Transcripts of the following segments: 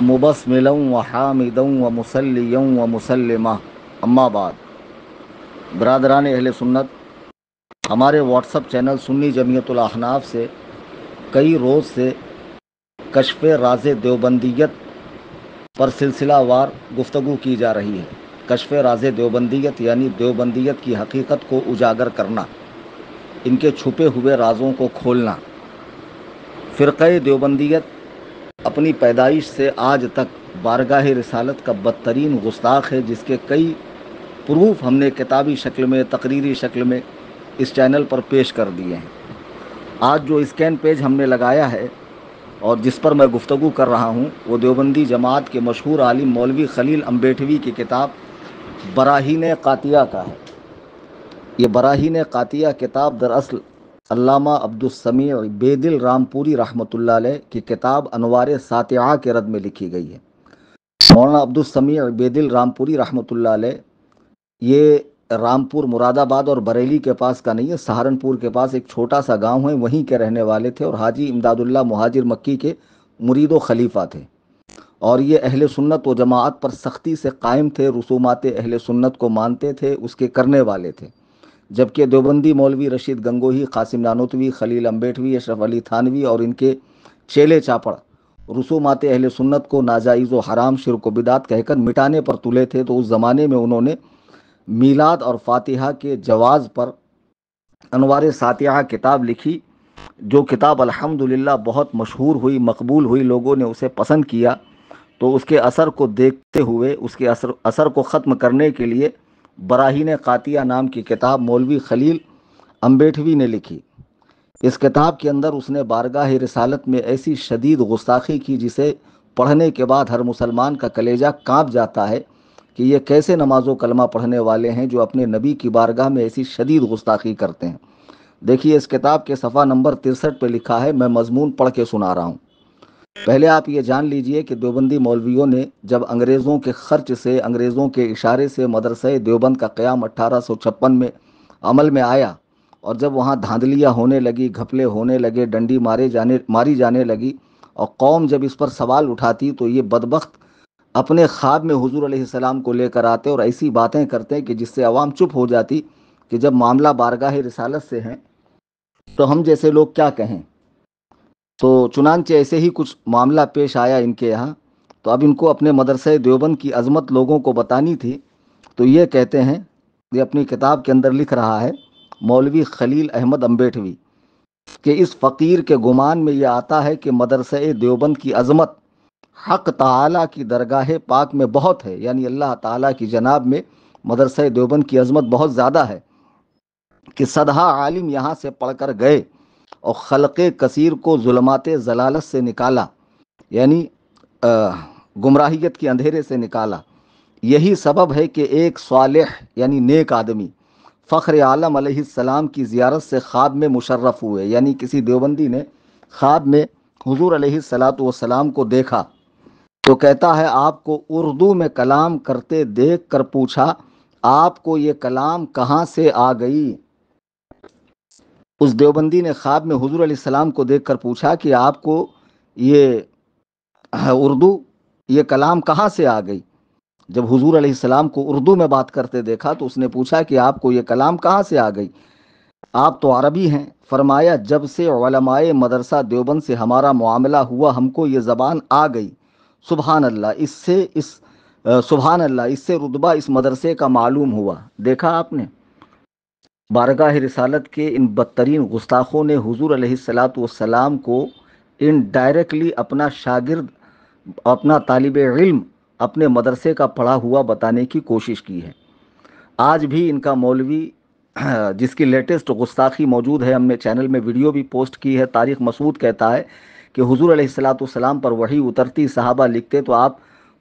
مبسملا وحامدا ومصلیا ومسلما اما بعد. برادران اہل سنت، ہمارے واٹس اپ چینل سنی جمعیت الاحناف سے کئی روز سے کشف راز دیوبندیت پر سلسلہ وار گفتگو کی جا رہی ہے. کشف راز دیوبندیت یعنی دیوبندیت کی حقیقت کو اجاگر کرنا، ان کے چھپے ہوئے رازوں کو کھولنا. فرقہ دیوبندیت اپنی پیدائش سے آج تک بارگاہ رسالت کا بدترین گستاخ ہے، جس کے کئی پروف ہم نے کتابی شکل میں، تقریری شکل میں اس چینل پر پیش کر دیے ہیں. آج جو اسکین پیج ہم نے لگایا ہے اور جس پر میں گفتگو کر رہا ہوں، وہ دیوبندی جماعت کے مشہور عالم مولوی خلیل امبیٹوی کی کتاب براہین قاطعہ کا ہے. یہ براہین قاطعہ کتاب دراصل علامہ عبدالسمیع بیدل رامپوری رحمۃ اللہ علیہ کی کتاب انوار ساطعہ کے رد میں لکھی گئی ہے. مولانا عبدالسمیع بیدل رامپوری رحمۃ اللہ علیہ یہ رامپور مراد آباد اور بریلی کے پاس کا نہیں ہے، سہارنپور کے پاس ایک چھوٹا سا گاؤں ہے، وہیں کے رہنے والے تھے اور حاجی امداد اللہ مہاجر مکی کے مرید و خلیفہ تھے. اور یہ اہل سنت و جماعت پر سختی سے قائم تھے، رسومات اہل سنت کو مانتے تھے، اس کے کرنے والے تھے. جبکہ دیوبندی مولوی رشید گنگوہی، قاسم نانوتوی، خلیل امبیٹوی، اشرف علی تھانوی اور ان کے چیلے چاپڑ رسومات اہل سنت کو ناجائز و حرام، شرک و بدعت کہہ کر مٹانے پر تلے تھے. تو اس زمانے میں انہوں نے میلاد اور فاتحہ کے جواز پر انوار ساطعہ کتاب لکھی، جو کتاب الحمدللہ بہت مشہور ہوئی، مقبول ہوئی، لوگوں نے اسے پسند کیا. تو اس کے اثر کو دیکھتے ہوئے، اس کے اثر کو ختم کرنے کے لیے براہین قاطعہ نام کی کتاب مولوی خلیل امبیٹوی نے لکھی. اس کتاب کے اندر اس نے بارگاہ رسالت میں ایسی شدید گستاخی کی جسے پڑھنے کے بعد ہر مسلمان کا کلیجہ کانپ جاتا ہے کہ یہ کیسے نماز و کلمہ پڑھنے والے ہیں جو اپنے نبی کی بارگاہ میں ایسی شدید گستاخی کرتے ہیں. دیکھیے اس کتاب کے صفحہ نمبر 63 پہ لکھا ہے، میں مضمون پڑھ کے سنا رہا ہوں. پہلے آپ یہ جان لیجئے کہ دیوبندی مولویوں نے جب انگریزوں کے خرچ سے، انگریزوں کے اشارے سے مدرسہ دیوبند کا قیام 1856 میں عمل میں آیا، اور جب وہاں دھاندلیاں ہونے لگی، گھپلے ہونے لگے، ڈنڈی ماری جانے لگی، اور قوم جب اس پر سوال اٹھاتی تو یہ بدبخت اپنے خواب میں حضور علیہ السلام کو لے کر آتے اور ایسی باتیں کرتے کہ جس سے عوام چپ ہو جاتی کہ جب معاملہ بارگاہ رسالت سے ہے تو ہم جیسے لوگ کیا کہیں. تو چنانچہ ایسے ہی کچھ معاملہ پیش آیا ان کے یہاں. تو اب ان کو اپنے مدرسہ دیوبند کی عظمت لوگوں کو بتانی تھی. تو یہ کہتے ہیں، یہ اپنی کتاب کے اندر لکھ رہا ہے مولوی خلیل احمد امبیٹوی، کہ اس فقیر کے گمان میں یہ آتا ہے کہ مدرسہ دیوبند کی عظمت حق تعالیٰ کی درگاہ پاک میں بہت ہے، یعنی اللہ تعالیٰ کی جناب میں مدرسہ دیوبند کی عظمت بہت زیادہ ہے کہ صدہا عالم یہاں سے پڑھ کر گئے اور خلق کثیر کو ظلمات ضلالت سے نکالا، یعنی گمراہیت کے اندھیرے سے نکالا. یہی سبب ہے کہ ایک صالح یعنی نیک آدمی فخر عالم علیہ السلام کی زیارت سے خواب میں مشرف ہوئے، یعنی کسی دیوبندی نے خواب میں حضور علیہ السلام کو دیکھا تو کہتا ہے آپ کو اردو میں کلام کرتے دیکھ کر پوچھا آپ کو یہ کلام کہاں سے آ گئی. اس دیوبندی نے خواب میں حضور علیہ السلام کو دیکھ کر پوچھا کہ آپ کو یہ اردو، یہ کلام کہاں سے آ گئی. جب حضور علیہ السلام کو اردو میں بات کرتے دیکھا تو اس نے پوچھا کہ آپ کو یہ کلام کہاں سے آ گئی، آپ تو عربی ہیں. فرمایا جب سے علماء مدرسہ دیوبند سے ہمارا معاملہ ہوا ہم کو یہ زبان آ گئی. سبحان اللہ، سبحان اللہ، اس سے رتبہ اس مدرسے کا معلوم ہوا. دیکھا آپ نے، بارگاہ رسالت کے ان بدترین گستاخوں نے حضور علیہ السلام کو ان ڈائریکٹلی اپنا شاگرد، اپنا طالب علم، اپنے مدرسے کا پڑھا ہوا بتانے کی کوشش کی ہے. آج بھی ان کا مولوی جس کی لیٹسٹ گستاخی موجود ہے، ہم نے چینل میں ویڈیو بھی پوسٹ کی ہے، طارق مسعود کہتا ہے کہ حضور علیہ السلام پر وحی اترتی، صحابہ لکھتے تو آپ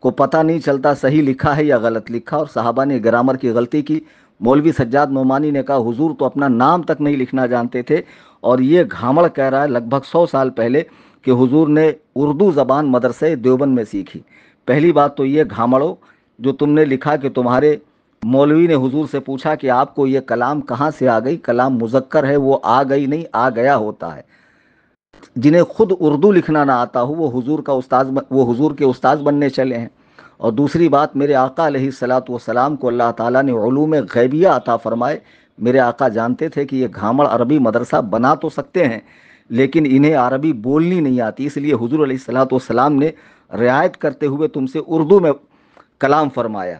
کو پتہ نہیں چلتا صحیح لکھا ہے یا غلط لکھا، اور صحابہ نے گرامر کی غلطی کی. مولوی سجاد نعمانی نے کہا حضور تو اپنا نام تک نہیں لکھنا جانتے تھے، اور یہ گھامڑ کہہ رہا ہے لگ بھگ 100 سال پہلے کہ حضور نے اردو زبان مدرسہ دیوبند میں سیکھی. پہلی بات تو یہ گھامڑو جو تم نے لکھا کہ تمہارے مولوی نے حضور سے پوچھا کہ آپ کو یہ کلام کہاں سے آ گئی، کلام مذکر ہے، وہ آ گئی نہیں آ گیا ہوتا ہے. جنہیں خود اردو لکھنا نہ آتا ہو، وہ حضور کے استاذ بننے چلے ہیں۔ اور دوسری بات، میرے آقا علیہ الصلاۃ والسلام کو اللہ تعالیٰ نے علوم غیبیہ عطا فرمائے۔ میرے آقا جانتے تھے کہ یہ گھامڑ عربی مدرسہ بنا تو سکتے ہیں لیکن انہیں عربی بولنی نہیں آتی، اس لیے حضور علیہ الصلاۃ والسلام نے رعایت کرتے ہوئے تم سے اردو میں کلام فرمایا۔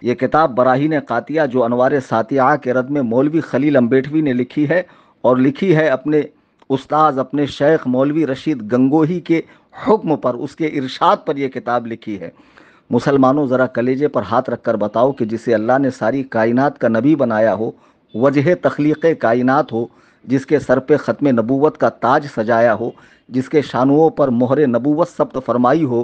یہ کتاب براہین قاطعہ جو انوار ساتیہ کے رد میں مولوی خلیل امبیٹوی نے لکھی ہے، اور لکھی ہے اپنے استاذ اپنے شیخ مولوی رشید گنگوہی کے حکم پر، اس کے ارشاد پر یہ کتاب لکھی ہے۔ مسلمانوں ذرا کلیجے پر ہاتھ رکھ کر بتاؤ کہ جسے اللہ نے ساری کائنات کا نبی بنایا ہو، وجہ تخلیق کائنات ہو، جس کے سر پہ ختم نبوت کا تاج سجایا ہو، جس کے شانوں پر مہر نبوت ثبت فرمائی ہو،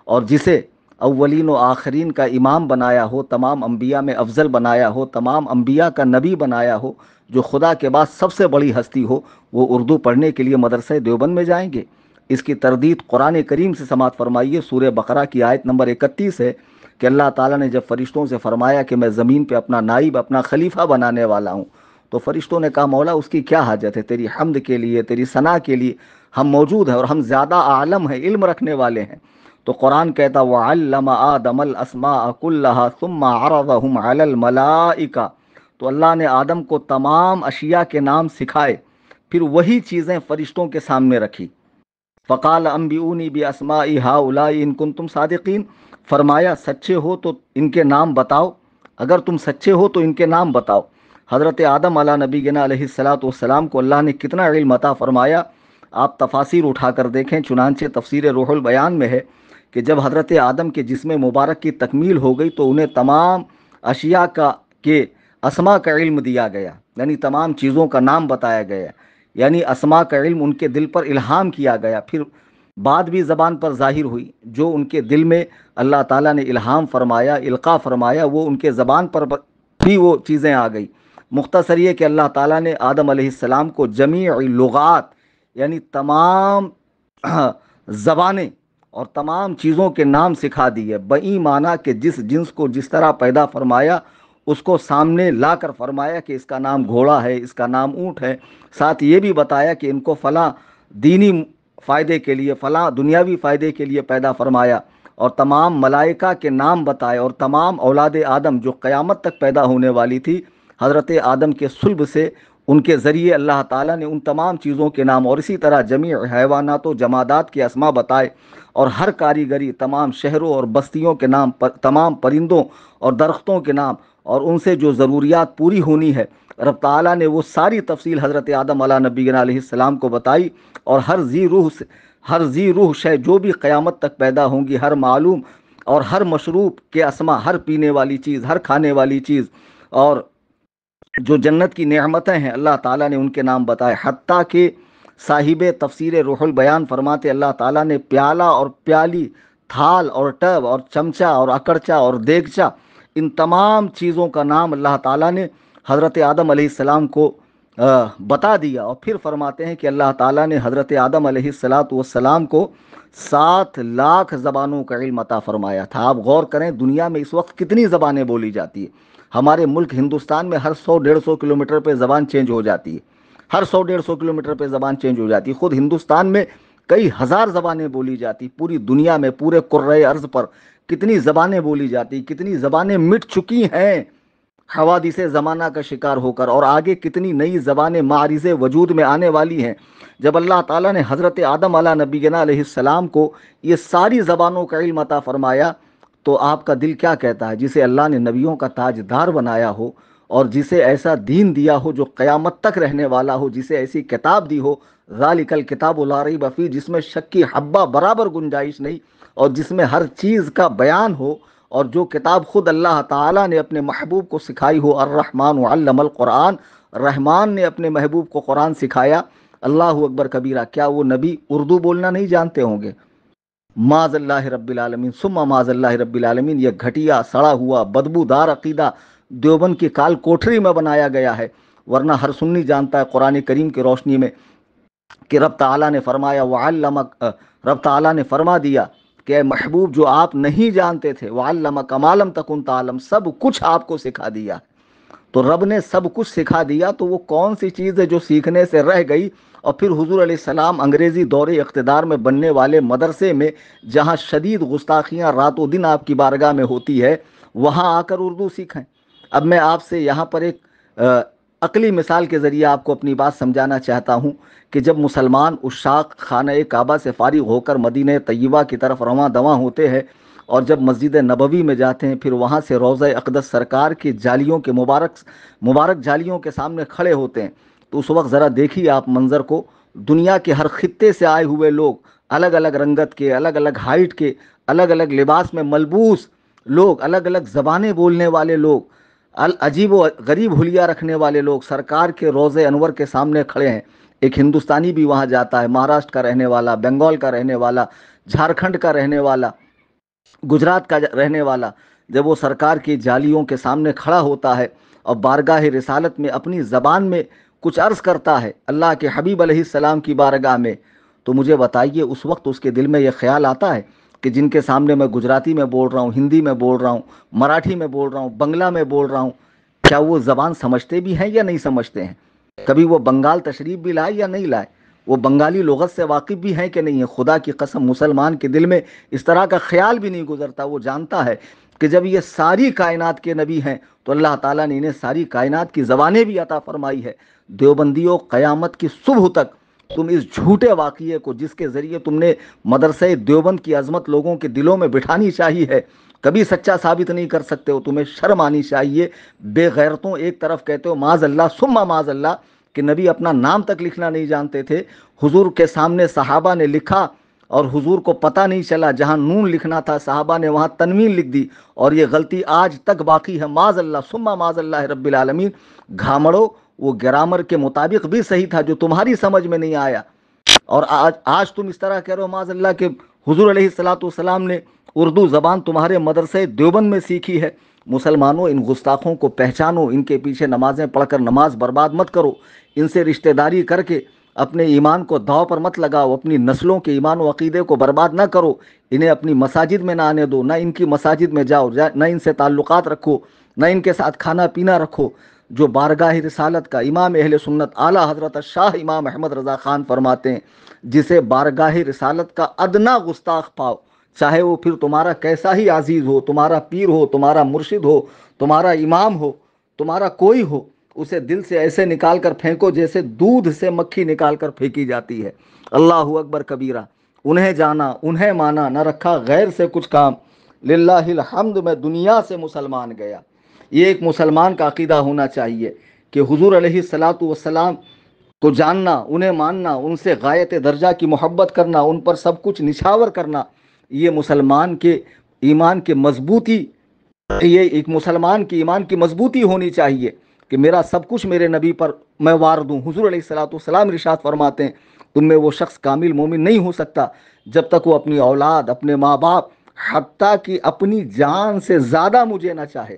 اور جسے اولین و آخرین کا امام بنایا ہو، تمام انبیاء میں افضل بنایا ہو، تمام انبیاء کا نبی بنایا ہو، جو خدا کے بعد سب سے بڑی ہستی ہو، وہ اردو پڑھنے کے لیے مدرسہ دیوبند میں جائیں گے؟ اس کی تردید قرآن کریم سے سماعت فرمائیے۔ سورہ بقرہ کی آیت نمبر 31 ہے کہ اللہ تعالیٰ نے جب فرشتوں سے فرمایا کہ میں زمین پہ اپنا نائب اپنا خلیفہ بنانے والا ہوں، تو فرشتوں نے کہا مولا اس کی کیا حاجت ہے، تیری حمد کے لیے تیری ثنا کے لیے ہم موجود ہیں اور ہم زیادہ عالم ہیں، علم رکھنے والے ہیں۔ تو قرآن کہتا وَعَلَّمَ آدَمَ الْأَسْمَاءَ كُلَّهَا ثُمَّ عَرَضَهُمْ عَلَى الْمَلَائِكَةِ، تو اللہ نے آدم کو تمام اشیاء کے نام سکھائے، پھر وہی چیزیں فرشتوں کے سامنے رکھی۔ فقال انبئونی باسماء ہؤلاء ان کنتم صادقین، فرمایا سچے ہو تو ان کے نام بتاؤ، اگر تم سچے ہو تو ان کے نام بتاؤ۔ حضرت آدم علیہ نبینا علیہ الصلاۃ والسلام کو اللہ نے کتنا علم عطا فرمایا، آپ تفاسیر اٹھا کر دیکھیں، چنانچہ تفسیر روح البیان میں ہے کہ جب حضرت آدم کے جسم مبارک کی تکمیل ہو گئی تو انہیں تمام اشیاء کے اسماء کا علم دیا گیا، یعنی تمام چیزوں کا نام بتایا گیا، یعنی اسماء کا علم ان کے دل پر الہام کیا گیا، پھر بات بھی زبان پر ظاہر ہوئی، جو ان کے دل میں اللہ تعالیٰ نے الہام فرمایا القاء فرمایا وہ ان کے زبان پر بھی وہ چیزیں آ گئی۔ مختصر یہ کہ اللہ تعالیٰ نے آدم علیہ السلام کو جمیع لغات، یعنی تمام زبانیں اور تمام چیزوں کے نام سکھا دیے، بئی معنی کہ جس جنس کو جس طرح پیدا فرمایا اس کو سامنے لا کر فرمایا کہ اس کا نام گھوڑا ہے، اس کا نام اونٹ ہے، ساتھ یہ بھی بتایا کہ ان کو فلاں دینی فائدے کے لیے فلاں دنیاوی فائدے کے لیے پیدا فرمایا، اور تمام ملائکہ کے نام بتائے، اور تمام اولاد آدم جو قیامت تک پیدا ہونے والی تھی حضرت آدم کے صلب سے، ان کے ذریعے اللہ تعالیٰ نے ان تمام چیزوں کے نام، اور اسی طرح جمیع حیوانات و جمادات کے اسماء بتائے، اور ہر کاریگری تمام شہروں اور بستیوں کے نام، تمام پرندوں اور درختوں کے نام، اور ان سے جو ضروریات پوری ہونی ہے رب تعالیٰ نے وہ ساری تفصیل حضرت آدم علیہ نبینا علیہ السلام کو بتائی، اور ہر ذی روح شے جو بھی قیامت تک پیدا ہوں گی، ہر معلوم اور ہر مشروب کے اسما، ہر پینے والی چیز، ہر کھانے والی چیز، اور جو جنت کی نعمتیں ہیں اللہ تعالیٰ نے ان کے نام بتائے، حتیٰ کہ صاحب تفسیر روح البیان فرماتے اللہ تعالیٰ نے پیالہ اور پیالی، تھال اور ٹب اور چمچہ اور اکڑچا اور دیگچا، ان تمام چیزوں کا نام اللہ تعالیٰ نے حضرت آدم علیہ السلام کو بتا دیا، اور پھر فرماتے ہیں کہ اللہ تعالیٰ نے حضرت آدم علیہ السلام کو 7 لاکھ زبانوں کا علم عطا فرمایا تھا۔ آپ غور کریں دنیا میں اس وقت کتنی زبانیں بولی جاتی ہیں۔ ہمارے ملک ہندوستان میں ہر 100-150 کلومیٹر پہ زبان چینج ہو جاتی ہے، ہر 100-150 کلومیٹر پہ زبان چینج ہو جاتی ہے۔ خود ہندوستان میں کئی ہزار زبانیں بولی جاتی، پوری دنیا میں پورے کرۂ ارض پر کتنی زبانیں بولی جاتی، کتنی زبانیں مٹ چکی ہیں حوادث زمانہ کا شکار ہو کر، اور آگے کتنی نئی زبانیں معارض وجود میں آنے والی ہیں۔ جب اللہ تعالیٰ نے حضرت آدم علیہ نبینا علیہ السلام کو یہ ساری زبانوں کا علم عطا فرمایا، تو آپ کا دل کیا کہتا ہے؟ جسے اللہ نے نبیوں کا تاجدار بنایا ہو، اور جسے ایسا دین دیا ہو جو قیامت تک رہنے والا ہو، جسے ایسی کتاب دی ہو ذالک الکتاب لا ریب فیہ، جس میں شک کی حبہ برابر گنجائش نہیں، اور جس میں ہر چیز کا بیان ہو، اور جو کتاب خود اللہ تعالیٰ نے اپنے محبوب کو سکھائی ہو، الرحمن علم القرآن، رحمان نے اپنے محبوب کو قرآن سکھایا۔ اللہ اکبر کبیرہ، کیا وہ نبی اردو بولنا نہیں جانتے ہوں گے؟ معاذ اللہ رب العالمین ثم معاذ اللہ رب العالمین۔ یہ گھٹیا سڑا ہوا بدبودار عقیدہ دیوبند کی کال کوٹری میں بنایا گیا ہے، ورنہ ہر سنی جانتا ہے قرآن کریم کی روشنی میں کہ رب تعالیٰ نے فرمایا وعلمک، رب تعالیٰ نے فرما دیا کہ اے محبوب جو آپ نہیں جانتے تھے، وعلمک ما لم تکن تعلم، سب کچھ آپ کو سکھا دیا۔ تو رب نے سب کچھ سکھا دیا، تو وہ کون سی چیز ہے جو سیکھنے سے رہ گئی اور پھر حضور علیہ السلام انگریزی دور اقتدار میں بننے والے مدرسے میں جہاں شدید گستاخیاں رات و دن آپ کی بارگاہ میں ہوتی ہے وہاں آ کر اردو سیکھیں۔ اب میں آپ سے یہاں پر ایک عقلی مثال کے ذریعے آپ کو اپنی بات سمجھانا چاہتا ہوں کہ جب مسلمان عشاق خانہ کعبہ سے فارغ ہو کر مدینہ طیبہ کی طرف رواں دواں ہوتے ہیں اور جب مسجد نبوی میں جاتے ہیں، پھر وہاں سے روضہ اقدس سرکار کی جالیوں کے مبارک جالیوں کے سامنے کھڑے ہوتے ہیں، تو اس وقت ذرا دیکھیے آپ منظر کو، دنیا کے ہر خطے سے آئے ہوئے لوگ، الگ الگ رنگت کے، الگ الگ ہائٹ کے، الگ الگ لباس میں ملبوس لوگ، الگ الگ زبانیں بولنے والے لوگ، عجیب و غریب حلیہ رکھنے والے لوگ سرکار کے روضے انور کے سامنے کھڑے ہیں۔ ایک ہندوستانی بھی وہاں جاتا ہے، مہاراشٹر کا رہنے والا، بنگال کا رہنے والا، جھارکھنڈ کا رہنے والا، گجرات کا رہنے والا، جب وہ سرکار کی جالیوں کے سامنے کھڑا ہوتا ہے اور بارگاہ رسالت میں اپنی زبان میں کچھ عرض کرتا ہے اللہ کے حبیب علیہ السلام کی بارگاہ میں، تو مجھے بتائیے اس وقت اس کے دل میں یہ خیال آتا ہے کہ جن کے سامنے میں گجراتی میں بول رہا ہوں، ہندی میں بول رہا ہوں، مراٹھی میں بول رہا ہوں، بنگلہ میں بول رہا ہوں، کیا وہ زبان سمجھتے بھی ہیں یا نہیں سمجھتے ہیں؟ کبھی وہ بنگال تشریف بھی لائے یا نہیں لائے؟ وہ بنگالی لغت سے واقف بھی ہیں کہ نہیں ہے؟ خدا کی قسم مسلمان کے دل میں اس طرح کا خیال بھی نہیں گزرتا۔ وہ جانتا ہے کہ جب یہ ساری کائنات کے نبی ہیں تو اللہ تعالیٰ نے انہیں ساری کائنات کی زبانیں بھی عطا فرمائی ہے۔ دیوبندیوں، قیامت کی صبح تک تم اس جھوٹے واقعے کو جس کے ذریعے تم نے مدرسہ دیوبند کی عظمت لوگوں کے دلوں میں بٹھانی چاہیے ہے، کبھی سچا ثابت نہیں کر سکتے ہو۔ تمہیں شرم آنی چاہیے، بے غیرتوں۔ ایک طرف کہتے ہو معاذ اللہ ثم معاذ اللہ کہ نبی اپنا نام تک لکھنا نہیں جانتے تھے، حضور کے سامنے صحابہ نے لکھا اور حضور کو پتہ نہیں چلا، جہاں نون لکھنا تھا صحابہ نے وہاں تنوین لکھ دی، اور یہ غلطی آج تک باقی ہے۔ معاذ اللہ ثم معاذ اللہ رب العالمین۔ گھامڑو، وہ گرامر کے مطابق بھی صحیح تھا جو تمہاری سمجھ میں نہیں آیا، اور آج تم اس طرح کہہ رہے ہو معاذ اللہ کہ حضور علیہ السلام نے اردو زبان تمہارے مدرسے دیوبند میں سیکھی ہے۔ مسلمانوں، ان گستاخوں کو پہچانو، ان کے پیچھے نمازیں پڑھ کر نماز برباد مت کرو، ان سے رشتہ داری کر کے اپنے ایمان کو داؤ پر مت لگاؤ، اپنی نسلوں کے ایمان و عقیدے کو برباد نہ کرو، انہیں اپنی مساجد میں نہ آنے دو، نہ ان کی مساجد میں جاؤ، نہ ان سے تعلقات رکھو، نہ ان کے ساتھ کھانا پینا رکھو۔ جو بارگاہ رسالت کا امام اہل سنت اعلیٰ حضرت شاہ امام احمد رضا خان فرماتے ہیں، جسے بارگاہ رسالت کا ادنا گستاخ پاؤ، چاہے وہ پھر تمہارا کیسا ہی عزیز ہو، تمہارا پیر ہو، تمہارا مرشد ہو، تمہارا امام ہو، تمہارا کوئی ہو، اسے دل سے ایسے نکال کر پھینکو جیسے دودھ سے مکھی نکال کر پھینکی جاتی ہے۔ اللہ اکبر کبیرہ۔ انہیں جانا، انہیں مانا، نہ رکھا غیر سے کچھ کام، للہ الحمد میں دنیا سے مسلمان گیا۔ یہ ایک مسلمان کا عقیدہ ہونا چاہیے کہ حضور علیہ الصلاۃ والسلام کو جاننا، انہیں ماننا، ان سے غایت درجہ کی محبت کرنا، ان پر سب کچھ نچھاور کرنا، یہ مسلمان کے ایمان کی مضبوطی، یہ ایک مسلمان کی ایمان کی مضبوطی ہونی چاہیے کہ میرا سب کچھ میرے نبی پر میں وار دوں۔ حضور علیہ الصلاۃ والسلام ارشاد فرماتے ہیں تم میں وہ شخص کامل مومن نہیں ہو سکتا جب تک وہ اپنی اولاد، اپنے ماں باپ، حتیٰ کہ اپنی جان سے زیادہ مجھے نہ چاہے۔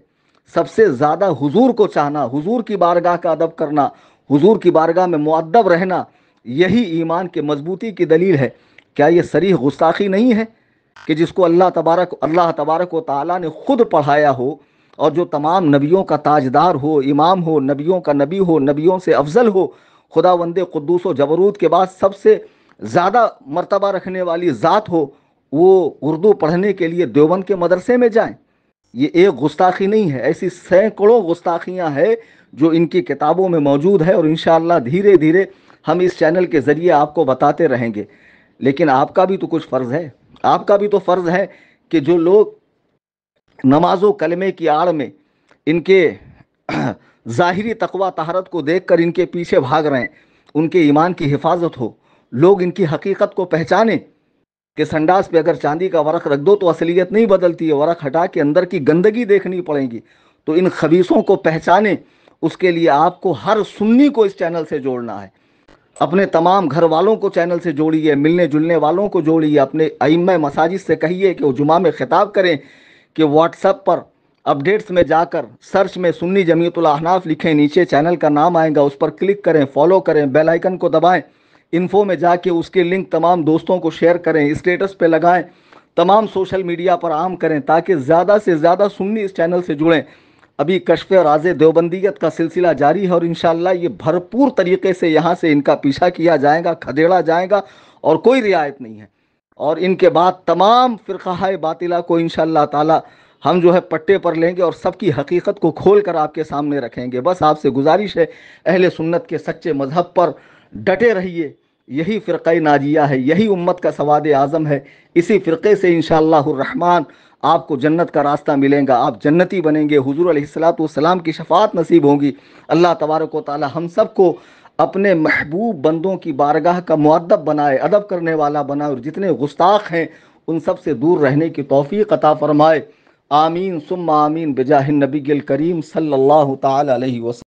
سب سے زیادہ حضور کو چاہنا، حضور کی بارگاہ کا ادب کرنا، حضور کی بارگاہ میں مؤدب رہنا، یہی ایمان کے مضبوطی کی دلیل ہے۔ کیا یہ صریح گستاخی نہیں ہے کہ جس کو اللہ تبارک و تعالیٰ نے خود پڑھایا ہو، اور جو تمام نبیوں کا تاجدار ہو، امام ہو، نبیوں کا نبی ہو، نبیوں سے افضل ہو، خداوند قدوس و جبروت کے بعد سب سے زیادہ مرتبہ رکھنے والی ذات ہو، وہ اردو پڑھنے کے لیے دیوبند کے مدرسے میں جائیں؟ یہ ایک گستاخی نہیں ہے، ایسی سینکڑوں گستاخیاں ہیں جو ان کی کتابوں میں موجود ہے، اور انشاءاللہ دھیرے دھیرے ہم اس چینل کے ذریعے آپ کو بتاتے رہیں گے۔ لیکن آپ کا بھی تو کچھ فرض ہے، آپ کا بھی تو فرض ہے کہ جو لوگ نماز و کلمے کی آڑ میں ان کے ظاہری تقوی طہارت کو دیکھ کر ان کے پیچھے بھاگ رہے ہیں، ان کے ایمان کی حفاظت ہو، لوگ ان کی حقیقت کو پہچانیں کہ سنڈاس پہ اگر چاندی کا ورق رکھ دو تو اصلیت نہیں بدلتی ہے، ورق ہٹا کے اندر کی گندگی دیکھنی پڑے گی۔ تو ان خبیثوں کو پہچانیں، اس کے لیے آپ کو ہر سنی کو اس چینل سے جوڑنا ہے، اپنے تمام گھر والوں کو چینل سے جوڑیے، ملنے جلنے والوں کو جوڑیے، اپنے ائمہ مساجد سے کہیے کہ وہ جمعہ میں خطاب کریں، کہ واٹس ایپ پر اپڈیٹس میں جا کر سرچ میں سنی جمعیت الاحناف لکھیں، نیچے چینل کا نام آئے گا، اس پر کلک کریں، فالو کریں، بیل آئیکن کو دبائیں، انفو میں جا کے اس کے لنک تمام دوستوں کو شیئر کریں، اسٹیٹس پہ لگائیں، تمام سوشل میڈیا پر عام کریں، تاکہ زیادہ سے زیادہ سنی اس چینل سے جڑیں۔ ابھی کشف راز دیوبندیت کا سلسلہ جاری ہے اور انشاءاللہ یہ بھرپور طریقے سے یہاں سے ان کا پیچھا کیا جائے گا، کھدیڑا جائے گا، اور کوئی رعایت نہیں ہے۔ اور ان کے بعد تمام فرقہ باطلہ کو انشاءاللہ تعالی ہم جو ہے پٹے پر لیں گے اور سب کی حقیقت کو کھول کر آپ کے سامنے رکھیں گے۔ بس آپ سے گزارش ہے، اہل سنت کے سچے مذہب پر ڈٹے رہیے، یہی فرقہ ناجیہ ہے، یہی امت کا سواد اعظم ہے۔ اسی فرقے سے انشاءاللہ الرحمن آپ کو جنت کا راستہ ملے گا، آپ جنتی بنیں گے، حضور علیہ الصلوۃ والسلام کی شفاعت نصیب ہوگی۔ اللہ تبارک و تعالی ہم سب کو اپنے محبوب بندوں کی بارگاہ کا مؤدب بنائے، ادب کرنے والا بنائے، اور جتنے گستاخ ہیں ان سب سے دور رہنے کی توفیق عطا فرمائے۔ آمین ثم آمین بجاہ النبی الکریم صلی اللہ تعالی علیہ وسلم۔